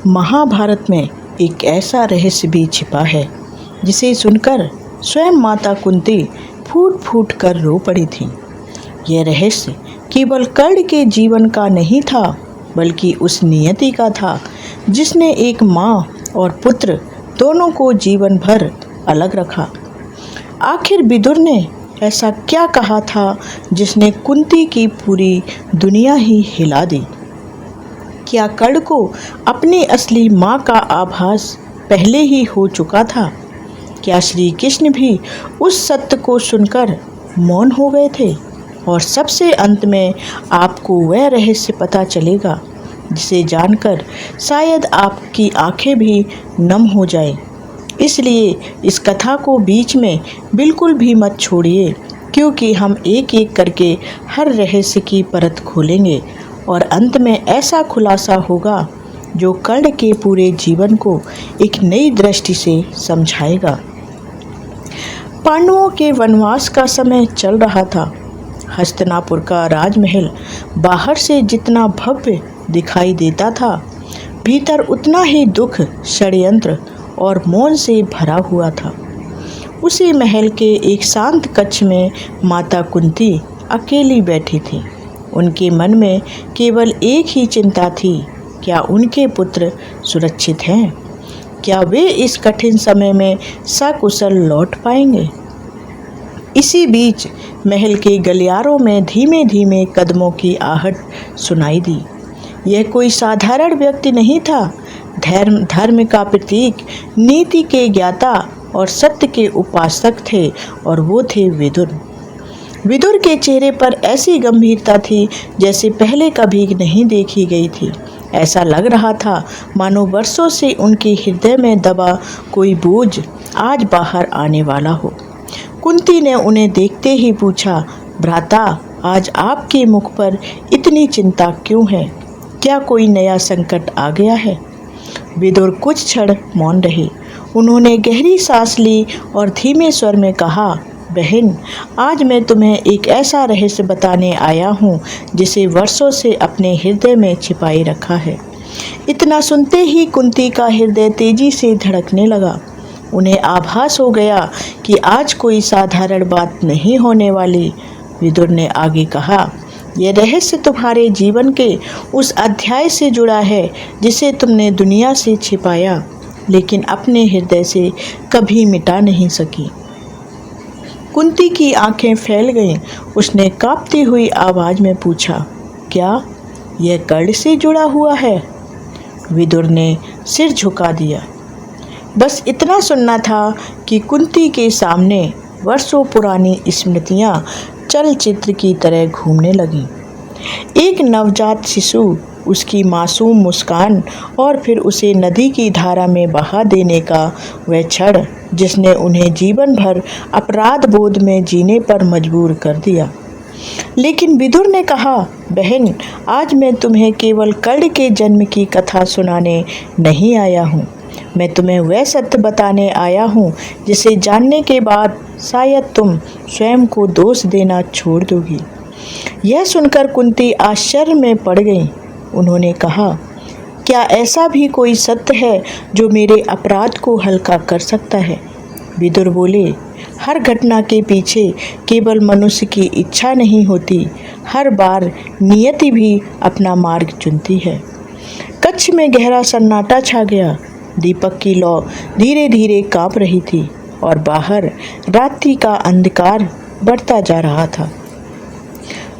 महाभारत में एक ऐसा रहस्य भी छिपा है जिसे सुनकर स्वयं माता कुंती फूट फूट कर रो पड़ी थी। यह रहस्य केवल कर्ण के जीवन का नहीं था, बल्कि उस नियति का था जिसने एक माँ और पुत्र दोनों को जीवन भर अलग रखा। आखिर विदुर ने ऐसा क्या कहा था जिसने कुंती की पूरी दुनिया ही हिला दी? क्या कर्ण को अपनी असली माँ का आभास पहले ही हो चुका था? क्या श्री कृष्ण भी उस सत्य को सुनकर मौन हो गए थे? और सबसे अंत में आपको वह रहस्य पता चलेगा जिसे जानकर शायद आपकी आंखें भी नम हो जाएं। इसलिए इस कथा को बीच में बिल्कुल भी मत छोड़िए, क्योंकि हम एक एक करके हर रहस्य की परत खोलेंगे और अंत में ऐसा खुलासा होगा जो कर्ण के पूरे जीवन को एक नई दृष्टि से समझाएगा। पांडवों के वनवास का समय चल रहा था। हस्तिनापुर का राजमहल बाहर से जितना भव्य दिखाई देता था, भीतर उतना ही दुख, षड्यंत्र और मौन से भरा हुआ था। उसी महल के एक शांत कक्ष में माता कुंती अकेली बैठी थी। उनके मन में केवल एक ही चिंता थी, क्या उनके पुत्र सुरक्षित हैं? क्या वे इस कठिन समय में सकुशल लौट पाएंगे? इसी बीच महल के गलियारों में धीमे धीमे कदमों की आहट सुनाई दी। यह कोई साधारण व्यक्ति नहीं था। धर्म का प्रतीक, नीति के ज्ञाता और सत्य के उपासक थे, और वो थे विदुर। विदुर के चेहरे पर ऐसी गंभीरता थी जैसे पहले कभी नहीं देखी गई थी। ऐसा लग रहा था मानो वर्षों से उनके हृदय में दबा कोई बोझ आज बाहर आने वाला हो। कुंती ने उन्हें देखते ही पूछा, भ्राता, आज आपके मुख पर इतनी चिंता क्यों है? क्या कोई नया संकट आ गया है? विदुर कुछ क्षण मौन रहे। उन्होंने गहरी सांस ली और धीमे स्वर में कहा, बहन, आज मैं तुम्हें एक ऐसा रहस्य बताने आया हूँ जिसे वर्षों से अपने हृदय में छिपाए रखा है। इतना सुनते ही कुंती का हृदय तेजी से धड़कने लगा। उन्हें आभास हो गया कि आज कोई साधारण बात नहीं होने वाली। विदुर ने आगे कहा, यह रहस्य तुम्हारे जीवन के उस अध्याय से जुड़ा है जिसे तुमने दुनिया से छिपाया, लेकिन अपने हृदय से कभी मिटा नहीं सकी। कुंती की आंखें फैल गईं। उसने कांपती हुई आवाज में पूछा, क्या यह कर्ण से जुड़ा हुआ है? विदुर ने सिर झुका दिया। बस इतना सुनना था कि कुंती के सामने वर्षों पुरानी स्मृतियां चलचित्र की तरह घूमने लगीं। एक नवजात शिशु, उसकी मासूम मुस्कान, और फिर उसे नदी की धारा में बहा देने का वह क्षण जिसने उन्हें जीवन भर अपराध बोध में जीने पर मजबूर कर दिया। लेकिन विदुर ने कहा, बहन, आज मैं तुम्हें केवल कर्ण के जन्म की कथा सुनाने नहीं आया हूँ। मैं तुम्हें वह सत्य बताने आया हूँ जिसे जानने के बाद शायद तुम स्वयं को दोष देना छोड़ दोगी। यह सुनकर कुंती आश्चर्य में पड़ गई। उन्होंने कहा, क्या ऐसा भी कोई सत्य है जो मेरे अपराध को हल्का कर सकता है? विदुर बोले, हर घटना के पीछे केवल मनुष्य की इच्छा नहीं होती, हर बार नियति भी अपना मार्ग चुनती है। कक्ष में गहरा सन्नाटा छा गया। दीपक की लौ धीरे धीरे कांप रही थी और बाहर रात्रि का अंधकार बढ़ता जा रहा था।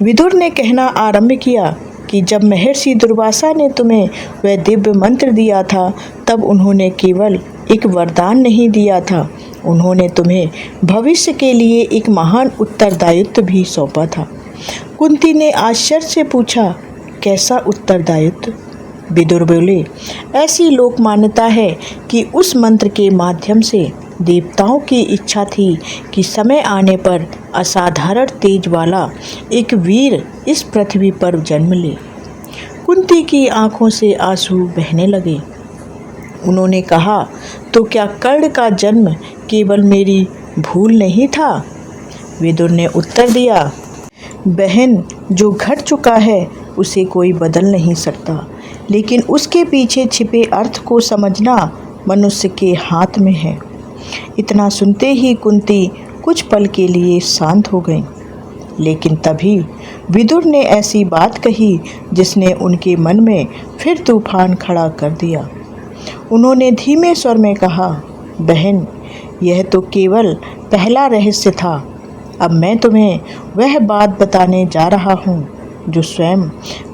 विदुर ने कहना आरंभ किया कि जब महर्षि दुर्वासा ने तुम्हें वह दिव्य मंत्र दिया था, तब उन्होंने केवल एक वरदान नहीं दिया था, उन्होंने तुम्हें भविष्य के लिए एक महान उत्तरदायित्व भी सौंपा था। कुंती ने आश्चर्य से पूछा, कैसा उत्तरदायित्व? विदुर बोले, ऐसी लोक मान्यता है कि उस मंत्र के माध्यम से देवताओं की इच्छा थी कि समय आने पर असाधारण तेज वाला एक वीर इस पृथ्वी पर जन्म ले। कुंती की आंखों से आंसू बहने लगे। उन्होंने कहा, तो क्या कर्ण का जन्म केवल मेरी भूल नहीं था? विदुर ने उत्तर दिया, बहन, जो घट चुका है उसे कोई बदल नहीं सकता, लेकिन उसके पीछे छिपे अर्थ को समझना मनुष्य के हाथ में है। इतना सुनते ही कुंती कुछ पल के लिए शांत हो गई, लेकिन तभी विदुर ने ऐसी बात कही जिसने उनके मन में फिर तूफान खड़ा कर दिया। उन्होंने धीमे स्वर में कहा, बहन, यह तो केवल पहला रहस्य था। अब मैं तुम्हें वह बात बताने जा रहा हूँ जो स्वयं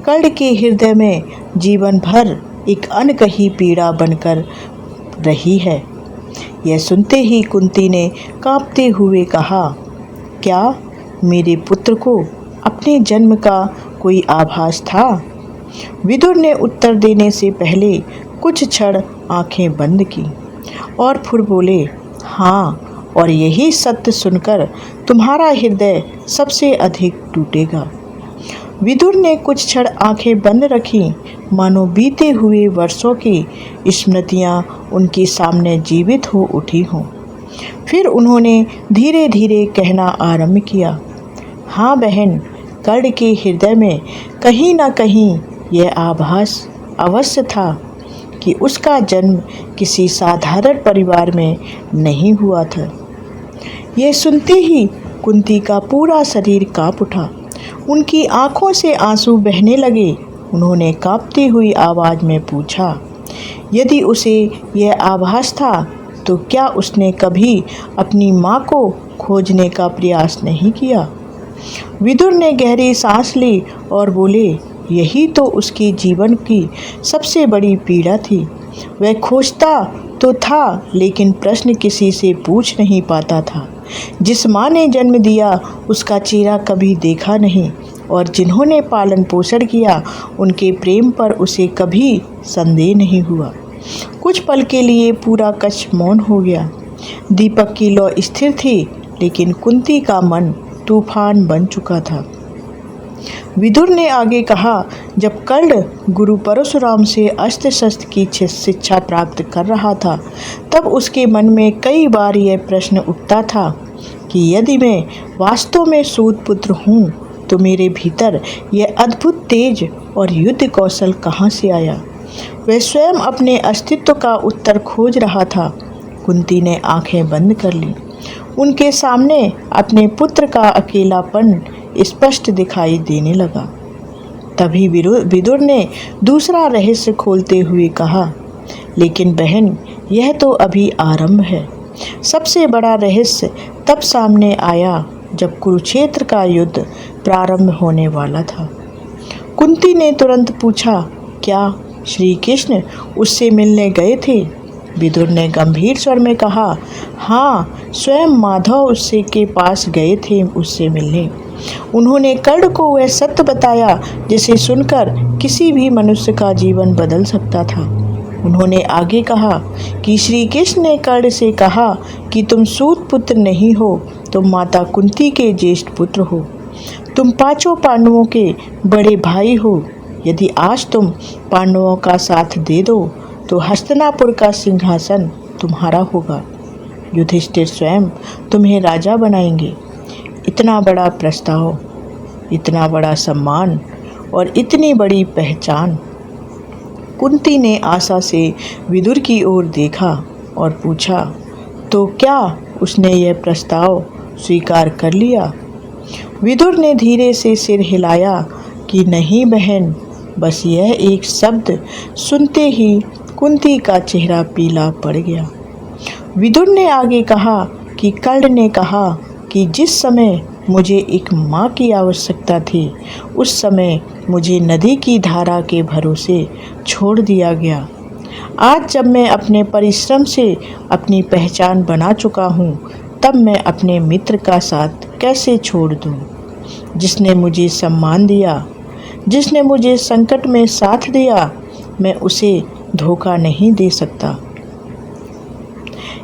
कर्ण के हृदय में जीवन भर एक अनकही पीड़ा बनकर रही है। यह सुनते ही कुंती ने कांपते हुए कहा, क्या मेरे पुत्र को अपने जन्म का कोई आभास था? विदुर ने उत्तर देने से पहले कुछ क्षण आंखें बंद की और फिर बोले, हाँ, और यही सत्य सुनकर तुम्हारा हृदय सबसे अधिक टूटेगा। विदुर ने कुछ क्षण आंखें बंद रखी, मानो बीते हुए वर्षों की स्मृतियां उनके सामने जीवित हो उठी हों। फिर उन्होंने धीरे धीरे कहना आरंभ किया, हाँ बहन, कर्ण के हृदय में कहीं ना कहीं यह आभास अवश्य था कि उसका जन्म किसी साधारण परिवार में नहीं हुआ था। यह सुनते ही कुंती का पूरा शरीर कांप उठा। उनकी आंखों से आंसू बहने लगे। उन्होंने कांपती हुई आवाज़ में पूछा, यदि उसे यह आभास था तो क्या उसने कभी अपनी माँ को खोजने का प्रयास नहीं किया? विदुर ने गहरी सांस ली और बोले, यही तो उसके जीवन की सबसे बड़ी पीड़ा थी। वह खोजता तो था, लेकिन प्रश्न किसी से पूछ नहीं पाता था। जिस माँ ने जन्म दिया उसका चेहरा कभी देखा नहीं, और जिन्होंने पालन पोषण किया उनके प्रेम पर उसे कभी संदेह नहीं हुआ। कुछ पल के लिए पूरा कच्छ मौन हो गया। दीपक की लौ स्थिर थी, लेकिन कुंती का मन तूफान बन चुका था। विदुर ने आगे कहा, जब कर्ण गुरु परशुराम से अस्त्र शस्त्र की शिक्षा प्राप्त कर रहा था, तब उसके मन में कई बार यह प्रश्न उठता था कि यदि मैं वास्तव में सूत पुत्र हूँ तो मेरे भीतर यह अद्भुत तेज और युद्ध कौशल कहाँ से आया? वह स्वयं अपने अस्तित्व का उत्तर खोज रहा था। कुंती ने आंखें बंद कर ली। उनके सामने अपने पुत्र का अकेलापन स्पष्ट दिखाई देने लगा। तभी विदुर ने दूसरा रहस्य खोलते हुए कहा, लेकिन बहन, यह तो अभी आरंभ है। सबसे बड़ा रहस्य तब सामने आया जब कुरुक्षेत्र का युद्ध प्रारंभ होने वाला था। कुंती ने तुरंत पूछा, क्या श्री कृष्ण उससे मिलने गए थे? विदुर ने गंभीर स्वर में कहा, हाँ, स्वयं माधव उससे के पास गए थे उससे मिलने। उन्होंने कर्ण को वह सत्य बताया जिसे सुनकर किसी भी मनुष्य का जीवन बदल सकता था। उन्होंने आगे कहा कि श्री कृष्ण ने कर्ण से कहा कि तुम सूत पुत्र नहीं हो, तुम माता कुंती के ज्येष्ठ पुत्र हो। तुम पांचों पांडवों के बड़े भाई हो। यदि आज तुम पांडवों का साथ दे दो तो हस्तिनापुर का सिंहासन तुम्हारा होगा। युधिष्ठिर स्वयं तुम्हें राजा बनाएंगे। इतना बड़ा प्रस्ताव, इतना बड़ा सम्मान और इतनी बड़ी पहचान। कुंती ने आशा से विदुर की ओर देखा और पूछा, तो क्या उसने यह प्रस्ताव स्वीकार कर लिया? विदुर ने धीरे से सिर हिलाया कि नहीं बहन। बस यह एक शब्द सुनते ही कुंती का चेहरा पीला पड़ गया। विदुर ने आगे कहा कि कर्ण ने कहा कि जिस समय मुझे एक माँ की आवश्यकता थी, उस समय मुझे नदी की धारा के भरोसे छोड़ दिया गया। आज जब मैं अपने परिश्रम से अपनी पहचान बना चुका हूँ, तब मैं अपने मित्र का साथ कैसे छोड़ दूँ? जिसने मुझे सम्मान दिया, जिसने मुझे संकट में साथ दिया, मैं उसे धोखा नहीं दे सकता।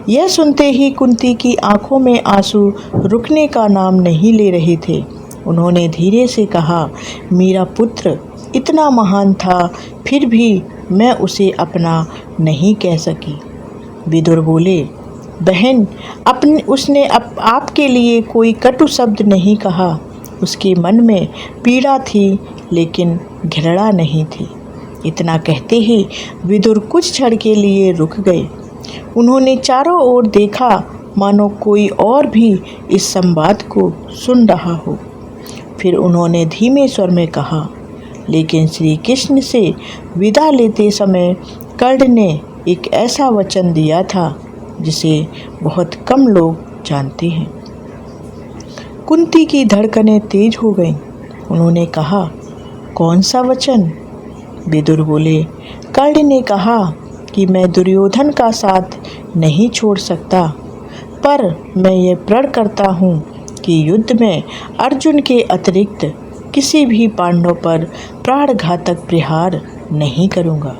यह सुनते ही कुंती की आंखों में आंसू रुकने का नाम नहीं ले रहे थे। उन्होंने धीरे से कहा, मेरा पुत्र इतना महान था, फिर भी मैं उसे अपना नहीं कह सकी। विदुर बोले, बहन, उसने आपके लिए कोई कटु शब्द नहीं कहा। उसके मन में पीड़ा थी, लेकिन घृणा नहीं थी। इतना कहते ही विदुर कुछ क्षण के लिए रुक गए। उन्होंने चारों ओर देखा, मानो कोई और भी इस संवाद को सुन रहा हो। फिर उन्होंने धीमे स्वर में कहा, लेकिन श्री कृष्ण से विदा लेते समय कर्ण ने एक ऐसा वचन दिया था जिसे बहुत कम लोग जानते हैं। कुंती की धड़कनें तेज हो गईं। उन्होंने कहा, कौन सा वचन? विदुर बोले, कर्ण ने कहा कि मैं दुर्योधन का साथ नहीं छोड़ सकता, पर मैं ये प्रण करता हूँ कि युद्ध में अर्जुन के अतिरिक्त किसी भी पांडव पर प्राणघातक प्रहार नहीं करूँगा।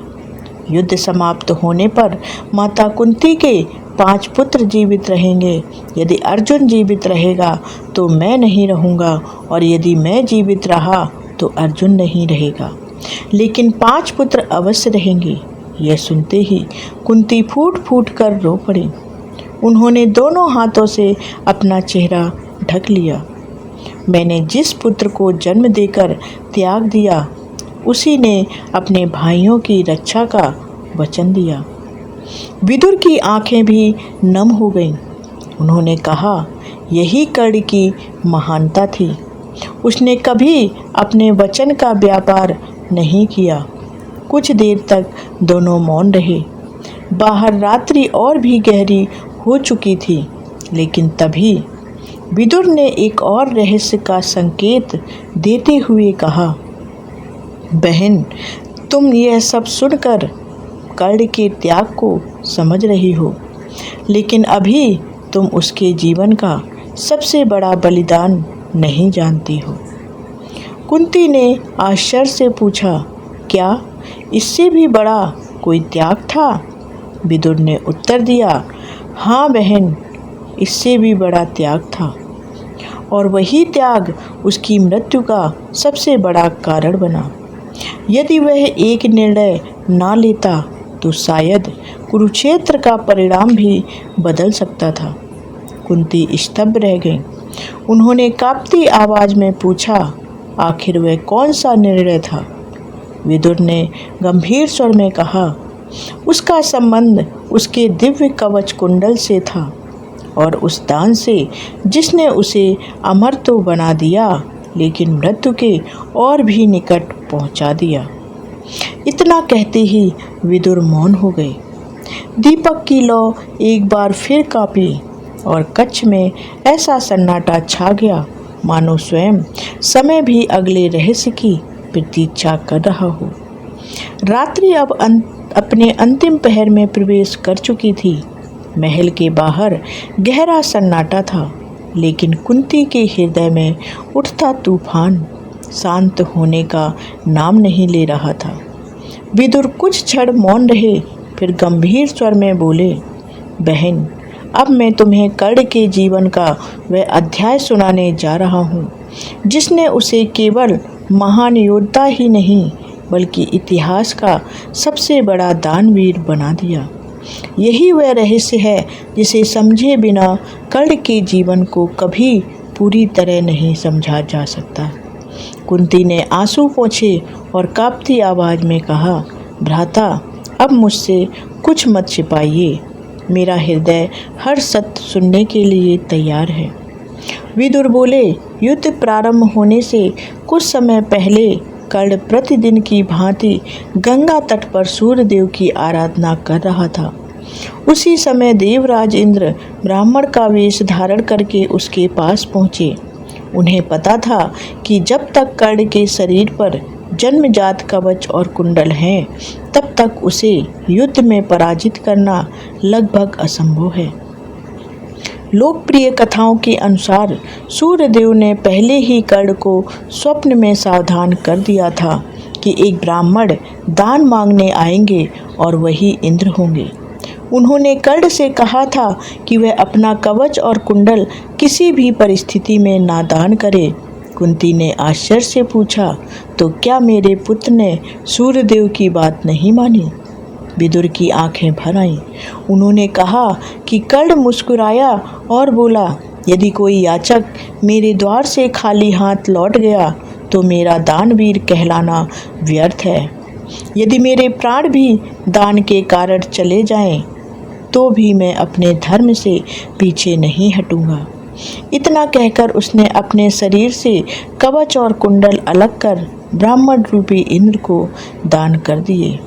युद्ध समाप्त होने पर माता कुंती के 5 पुत्र जीवित रहेंगे। यदि अर्जुन जीवित रहेगा तो मैं नहीं रहूँगा, और यदि मैं जीवित रहा तो अर्जुन नहीं रहेगा, लेकिन 5 पुत्र अवश्य रहेंगे। यह सुनते ही कुंती फूट फूट कर रो पड़ी। उन्होंने दोनों हाथों से अपना चेहरा ढक लिया। मैंने जिस पुत्र को जन्म देकर त्याग दिया, उसी ने अपने भाइयों की रक्षा का वचन दिया। विदुर की आंखें भी नम हो गईं। उन्होंने कहा, यही कर्ण की महानता थी। उसने कभी अपने वचन का व्यापार नहीं किया। कुछ देर तक दोनों मौन रहे। बाहर रात्रि और भी गहरी हो चुकी थी, लेकिन तभी विदुर ने एक और रहस्य का संकेत देते हुए कहा, बहन, तुम यह सब सुनकर कर्ण के त्याग को समझ रही हो, लेकिन अभी तुम उसके जीवन का सबसे बड़ा बलिदान नहीं जानती हो। कुंती ने आश्चर्य से पूछा, क्या इससे भी बड़ा कोई त्याग था? विदुर ने उत्तर दिया, हाँ बहन, इससे भी बड़ा त्याग था, और वही त्याग उसकी मृत्यु का सबसे बड़ा कारण बना। यदि वह एक निर्णय ना लेता तो शायद कुरुक्षेत्र का परिणाम भी बदल सकता था। कुंती स्तब्ध रह गई। उन्होंने कांपती आवाज़ में पूछा, आखिर वह कौन सा निर्णय था? विदुर ने गंभीर स्वर में कहा, उसका संबंध उसके दिव्य कवच कुंडल से था, और उस दान से जिसने उसे अमर तो बना दिया, लेकिन मृत्यु के और भी निकट पहुंचा दिया। इतना कहते ही विदुर मौन हो गए। दीपक की लौ एक बार फिर कांपी और कक्ष में ऐसा सन्नाटा छा गया, मानो स्वयं समय भी अगले रहस्य की प्रतीक्षा कर रहा हो। रात्रि अब अपने अंतिम पहर में प्रवेश कर चुकी थी। महल के बाहर गहरा सन्नाटा था, लेकिन कुंती के हृदय में उठता तूफान शांत होने का नाम नहीं ले रहा था। विदुर कुछ क्षण मौन रहे, फिर गंभीर स्वर में बोले, बहन, अब मैं तुम्हें कर्ण के जीवन का वह अध्याय सुनाने जा रहा हूँ, जिसने उसे केवल महान योद्धा ही नहीं बल्कि इतिहास का सबसे बड़ा दानवीर बना दिया। यही वह रहस्य है जिसे समझे बिना कर्ण के जीवन को कभी पूरी तरह नहीं समझा जा सकता। कुंती ने आंसू पोंछे और कांपती आवाज़ में कहा, भ्राता, अब मुझसे कुछ मत छिपाइए। मेरा हृदय हर सत्य सुनने के लिए तैयार है। विदुर बोले, युद्ध प्रारंभ होने से कुछ समय पहले कर्ण प्रतिदिन की भांति गंगा तट पर सूर्यदेव की आराधना कर रहा था। उसी समय देवराज इंद्र ब्राह्मण का वेश धारण करके उसके पास पहुँचे। उन्हें पता था कि जब तक कर्ण के शरीर पर जन्मजात कवच और कुंडल हैं, तब तक उसे युद्ध में पराजित करना लगभग असंभव है। लोकप्रिय कथाओं के अनुसार सूर्यदेव ने पहले ही कर्ण को स्वप्न में सावधान कर दिया था कि एक ब्राह्मण दान मांगने आएंगे और वही इंद्र होंगे। उन्होंने कर्ण से कहा था कि वह अपना कवच और कुंडल किसी भी परिस्थिति में नादान करे। कुंती ने आश्चर्य से पूछा, तो क्या मेरे पुत्र ने सूर्यदेव की बात नहीं मानी? विदुर की आंखें भर आईं। उन्होंने कहा कि कर्ण मुस्कुराया और बोला, यदि कोई याचक मेरे द्वार से खाली हाथ लौट गया तो मेरा दानवीर कहलाना व्यर्थ है। यदि मेरे प्राण भी दान के कारण चले जाएं, तो भी मैं अपने धर्म से पीछे नहीं हटूंगा। इतना कहकर उसने अपने शरीर से कवच और कुंडल अलग कर ब्राह्मण रूपी इंद्र को दान कर दिए।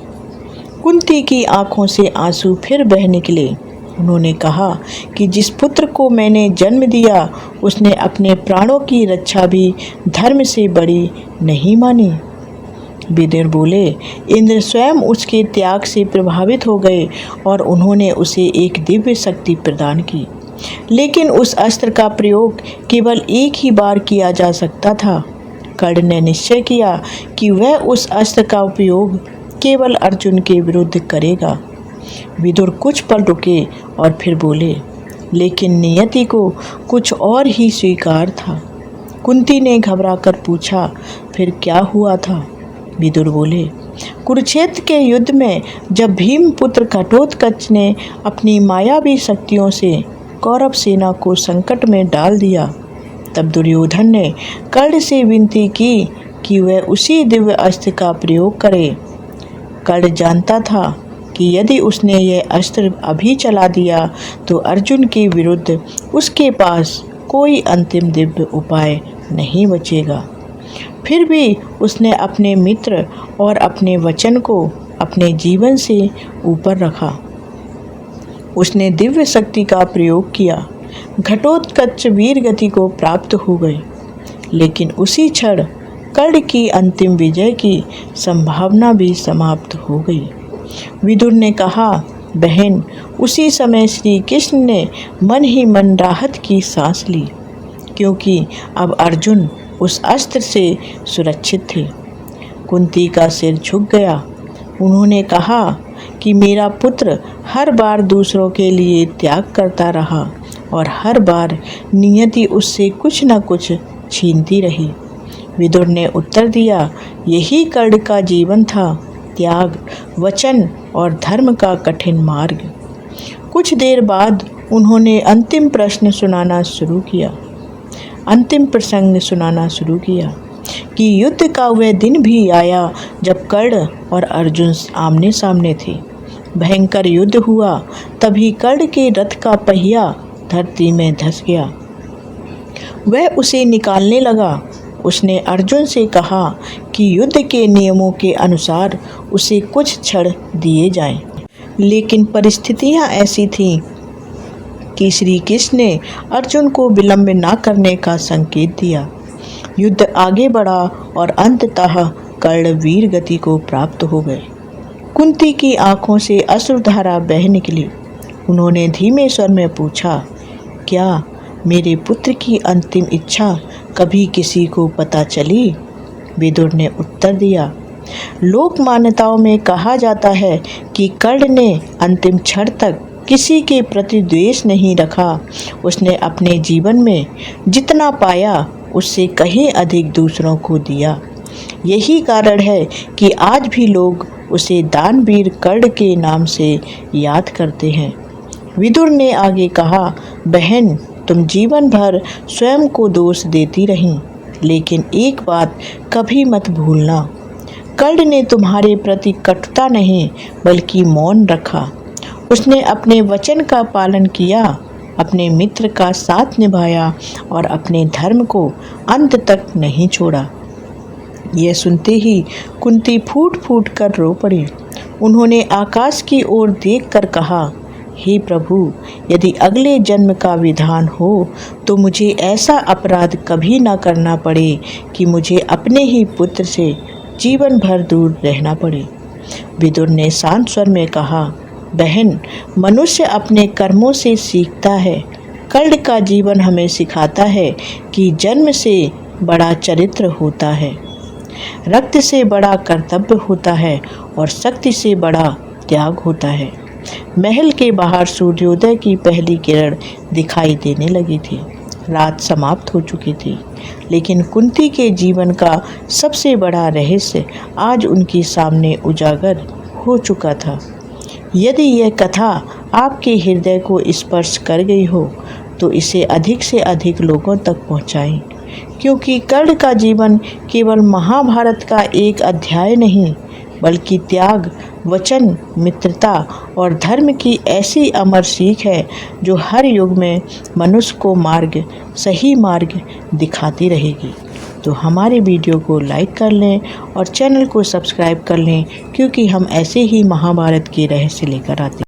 कुंती की आंखों से आंसू फिर बह निकले। उन्होंने कहा कि जिस पुत्र को मैंने जन्म दिया उसने अपने प्राणों की रक्षा भी धर्म से बड़ी नहीं मानी। विदुर बोले, इंद्र स्वयं उसके त्याग से प्रभावित हो गए और उन्होंने उसे एक दिव्य शक्ति प्रदान की। लेकिन उस अस्त्र का प्रयोग केवल एक ही बार किया जा सकता था। कर्ण ने निश्चय किया कि वह उस अस्त्र का उपयोग केवल अर्जुन के विरुद्ध करेगा। विदुर कुछ पल रुके और फिर बोले, लेकिन नियति को कुछ और ही स्वीकार था। कुंती ने घबराकर पूछा, फिर क्या हुआ था? विदुर बोले, कुरुक्षेत्र के युद्ध में जब भीम पुत्र घटोत्कच ने अपनी मायावी शक्तियों से कौरव सेना को संकट में डाल दिया, तब दुर्योधन ने कर्ण से विनती की कि वह उसी दिव्य अस्त्र का प्रयोग करे। कर्ण जानता था कि यदि उसने यह अस्त्र अभी चला दिया तो अर्जुन के विरुद्ध उसके पास कोई अंतिम दिव्य उपाय नहीं बचेगा। फिर भी उसने अपने मित्र और अपने वचन को अपने जीवन से ऊपर रखा। उसने दिव्य शक्ति का प्रयोग किया। घटोत्कच वीर गति को प्राप्त हो गए, लेकिन उसी क्षण कर्ण की अंतिम विजय की संभावना भी समाप्त हो गई। विदुर ने कहा, बहन, उसी समय श्री कृष्ण ने मन ही मन राहत की सांस ली, क्योंकि अब अर्जुन उस अस्त्र से सुरक्षित थे। कुंती का सिर झुक गया। उन्होंने कहा कि मेरा पुत्र हर बार दूसरों के लिए त्याग करता रहा और हर बार नियति उससे कुछ न कुछ छीनती रही। विदुर ने उत्तर दिया, यही कर्ण का जीवन था, त्याग, वचन और धर्म का कठिन मार्ग। कुछ देर बाद उन्होंने अंतिम प्रसंग सुनाना शुरू किया कि युद्ध का वह दिन भी आया जब कर्ण और अर्जुन आमने सामने थे। भयंकर युद्ध हुआ। तभी कर्ण के रथ का पहिया धरती में धंस गया। वह उसे निकालने लगा। उसने अर्जुन से कहा कि युद्ध के नियमों के अनुसार उसे कुछ क्षण दिए जाएं, लेकिन परिस्थितियां ऐसी थीं कि श्री कृष्ण ने अर्जुन को विलंब न करने का संकेत दिया। युद्ध आगे बढ़ा और अंततः कर्ण वीर गति को प्राप्त हो गए। कुंती की आंखों से अश्रुधारा बह निकली। उन्होंने धीमे स्वर में पूछा, क्या मेरे पुत्र की अंतिम इच्छा कभी किसी को पता चली? विदुर ने उत्तर दिया, लोक मान्यताओं में कहा जाता है कि कर्ण ने अंतिम क्षण तक किसी के प्रति द्वेष नहीं रखा। उसने अपने जीवन में जितना पाया उससे कहीं अधिक दूसरों को दिया। यही कारण है कि आज भी लोग उसे दानवीर कर्ण के नाम से याद करते हैं। विदुर ने आगे कहा, बहन, तुम जीवन भर स्वयं को दोष देती रहीं, लेकिन एक बात कभी मत भूलना, कर्ण ने तुम्हारे प्रति कटुता नहीं बल्कि मौन रखा। उसने अपने वचन का पालन किया, अपने मित्र का साथ निभाया और अपने धर्म को अंत तक नहीं छोड़ा। यह सुनते ही कुंती फूट फूट कर रो पड़ी। उन्होंने आकाश की ओर देखकर कहा, हे प्रभु, यदि अगले जन्म का विधान हो तो मुझे ऐसा अपराध कभी न करना पड़े कि मुझे अपने ही पुत्र से जीवन भर दूर रहना पड़े। विदुर ने शांत स्वर में कहा, बहन, मनुष्य अपने कर्मों से सीखता है। कर्ण का जीवन हमें सिखाता है कि जन्म से बड़ा चरित्र होता है, रक्त से बड़ा कर्तव्य होता है और शक्ति से बड़ा त्याग होता है। महल के बाहर सूर्योदय की पहली किरण दिखाई देने लगी थी। रात समाप्त हो चुकी थी, लेकिन कुंती के जीवन का सबसे बड़ा रहस्य आज उनके सामने उजागर हो चुका था। यदि यह कथा आपके हृदय को स्पर्श कर गई हो तो इसे अधिक से अधिक लोगों तक पहुंचाएं, क्योंकि कर्ण का जीवन केवल महाभारत का एक अध्याय नहीं बल्कि त्याग, वचन, मित्रता और धर्म की ऐसी अमर सीख है जो हर युग में मनुष्य को सही मार्ग दिखाती रहेगी। तो हमारे वीडियो को लाइक कर लें और चैनल को सब्सक्राइब कर लें, क्योंकि हम ऐसे ही महाभारत के रहस्य लेकर आते हैं।